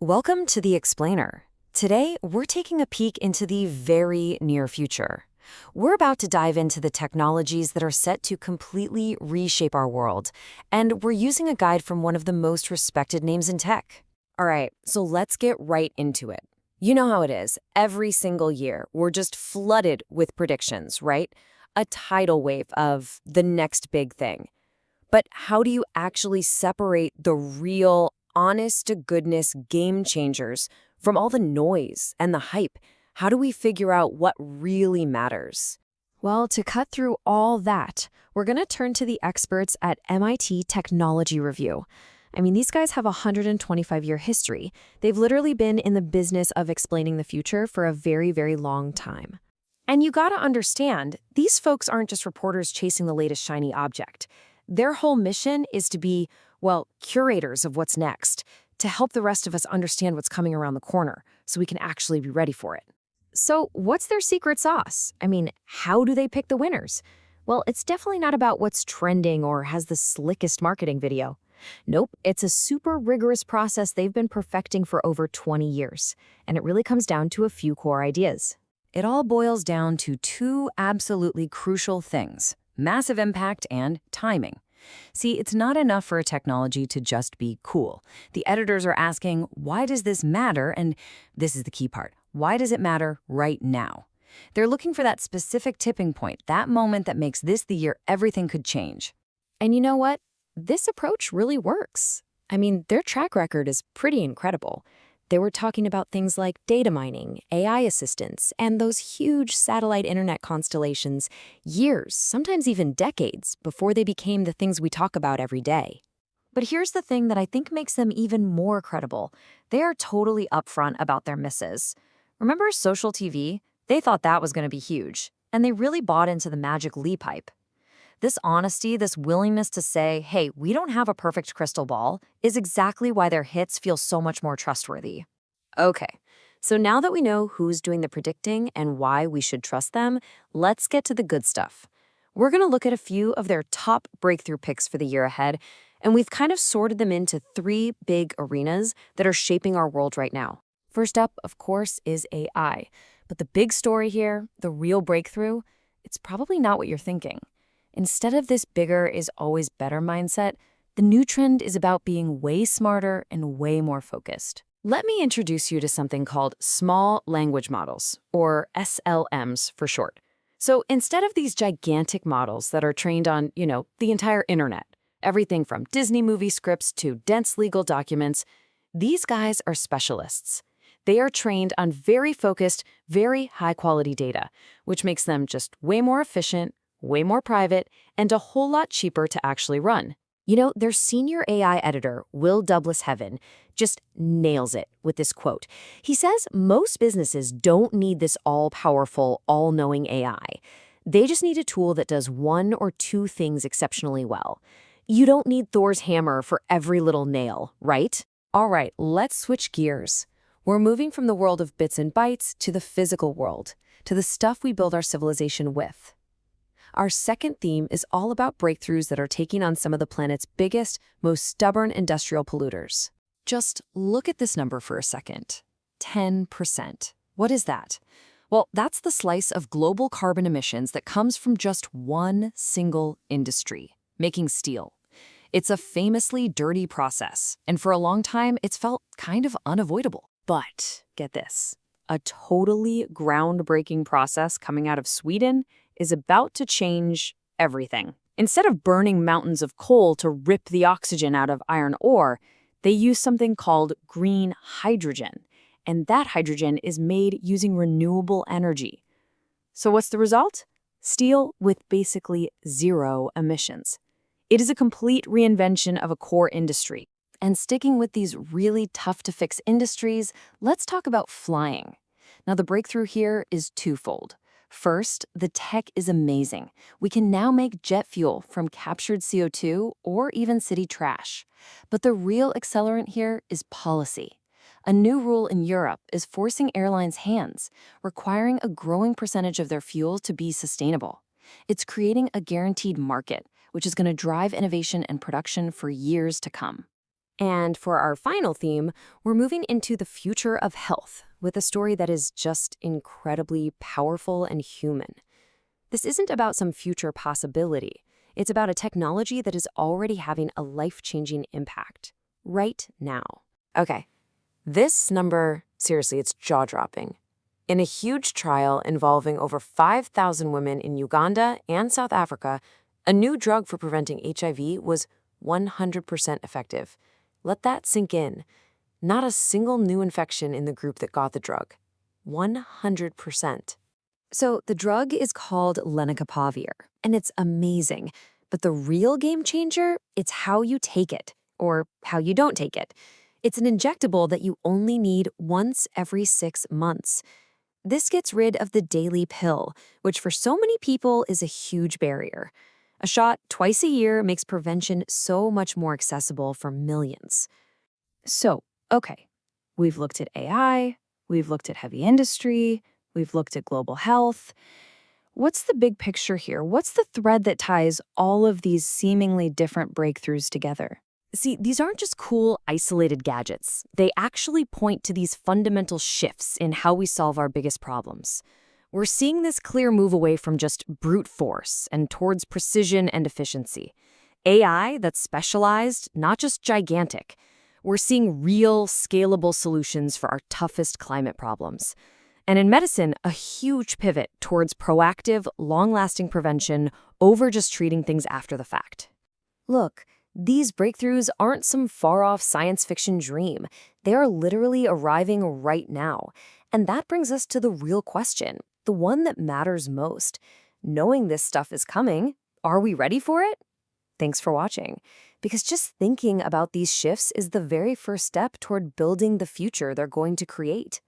Welcome to The Explainer. Today, we're taking a peek into the very near future. We're about to dive into the technologies that are set to completely reshape our world, and we're using a guide from one of the most respected names in tech. All right, so let's get right into it. You know how it is. Every single year, we're just flooded with predictions, right? A tidal wave of the next big thing. But how do you actually separate the real, honest-to-goodness game changers from all the noise and the hype? How do we figure out what really matters? Well, to cut through all that, we're going to turn to the experts at MIT Technology Review. I mean, these guys have a 125-year history. They've literally been in the business of explaining the future for a very, very long time. And you gotta understand, these folks aren't just reporters chasing the latest shiny object. Their whole mission is to be, well, curators of what's next, to help the rest of us understand what's coming around the corner so we can actually be ready for it. So what's their secret sauce? I mean, how do they pick the winners? Well, it's definitely not about what's trending or has the slickest marketing video. Nope, it's a super rigorous process they've been perfecting for over 20 years, and it really comes down to a few core ideas. It all boils down to two absolutely crucial things: massive impact and timing. See, it's not enough for a technology to just be cool. The editors are asking, why does this matter? And this is the key part. Why does it matter right now? They're looking for that specific tipping point, that moment that makes this the year everything could change. And you know what? This approach really works. I mean, their track record is pretty incredible. They were talking about things like data mining, AI assistants, and those huge satellite internet constellations years, sometimes even decades, before they became the things we talk about every day. But here's the thing that I think makes them even more credible. They are totally upfront about their misses. Remember social TV? They thought that was going to be huge, and they really bought into the magic leap hype. This honesty, this willingness to say, hey, we don't have a perfect crystal ball, is exactly why their hits feel so much more trustworthy. Okay, so now that we know who's doing the predicting and why we should trust them, let's get to the good stuff. We're going to look at a few of their top breakthrough picks for the year ahead, and we've kind of sorted them into three big arenas that are shaping our world right now. First up, of course, is AI. But the big story here, the real breakthrough, it's probably not what you're thinking. Instead of this bigger is always better mindset, the new trend is about being way smarter and way more focused. Let me introduce you to something called small language models, or SLMs for short. So instead of these gigantic models that are trained on, the entire internet, everything from Disney movie scripts to dense legal documents, these guys are specialists. They are trained on very focused, very high-quality data, which makes them just way more efficient, way more private, and a whole lot cheaper to actually run. Their senior AI editor, Will Douglas-Heaven, just nails it with this quote. He says most businesses don't need this all-powerful, all-knowing AI. They just need a tool that does one or two things exceptionally well. You don't need Thor's hammer for every little nail, right? All right, let's switch gears. We're moving from the world of bits and bytes to the physical world, to the stuff we build our civilization with. Our second theme is all about breakthroughs that are taking on some of the planet's biggest, most stubborn industrial polluters. Just look at this number for a second. 10%. What is that? Well, that's the slice of global carbon emissions that comes from just one single industry, making steel. It's a famously dirty process, and for a long time, it's felt kind of unavoidable. But get this, a totally groundbreaking process coming out of Sweden is about to change everything. Instead of burning mountains of coal to rip the oxygen out of iron ore, they use something called green hydrogen, and that hydrogen is made using renewable energy. So what's the result? Steel with basically zero emissions. It is a complete reinvention of a core industry. And sticking with these really tough-to-fix industries, let's talk about flying. Now, the breakthrough here is twofold. First, the tech is amazing. We can now make jet fuel from captured CO2 or even city trash. But the real accelerant here is policy. A new rule in Europe is forcing airlines' hands, requiring a growing percentage of their fuel to be sustainable. It's creating a guaranteed market, which is going to drive innovation and production for years to come. And for our final theme, we're moving into the future of health with a story that is just incredibly powerful and human. This isn't about some future possibility. It's about a technology that is already having a life-changing impact right now. Okay, this number, seriously, it's jaw-dropping. In a huge trial involving over 5,000 women in Uganda and South Africa, a new drug for preventing HIV was 100% effective. Let that sink in. Not a single new infection in the group that got the drug. 100%. So the drug is called lenacapavir, and it's amazing. But the real game changer, it's how you take it, or how you don't take it. It's an injectable that you only need once every 6 months. This gets rid of the daily pill, which for so many people is a huge barrier. A shot twice a year makes prevention so much more accessible for millions. So, okay, we've looked at AI, we've looked at heavy industry, we've looked at global health. What's the big picture here? What's the thread that ties all of these seemingly different breakthroughs together? See, these aren't just cool, isolated gadgets. They actually point to these fundamental shifts in how we solve our biggest problems. We're seeing this clear move away from just brute force and towards precision and efficiency. AI that's specialized, not just gigantic. We're seeing real, scalable solutions for our toughest climate problems. And in medicine, a huge pivot towards proactive, long-lasting prevention over just treating things after the fact. Look, these breakthroughs aren't some far-off science fiction dream. They are literally arriving right now. And that brings us to the real question, the one that matters most. Knowing this stuff is coming, are we ready for it? Thanks for watching. Because just thinking about these shifts is the very first step toward building the future they're going to create.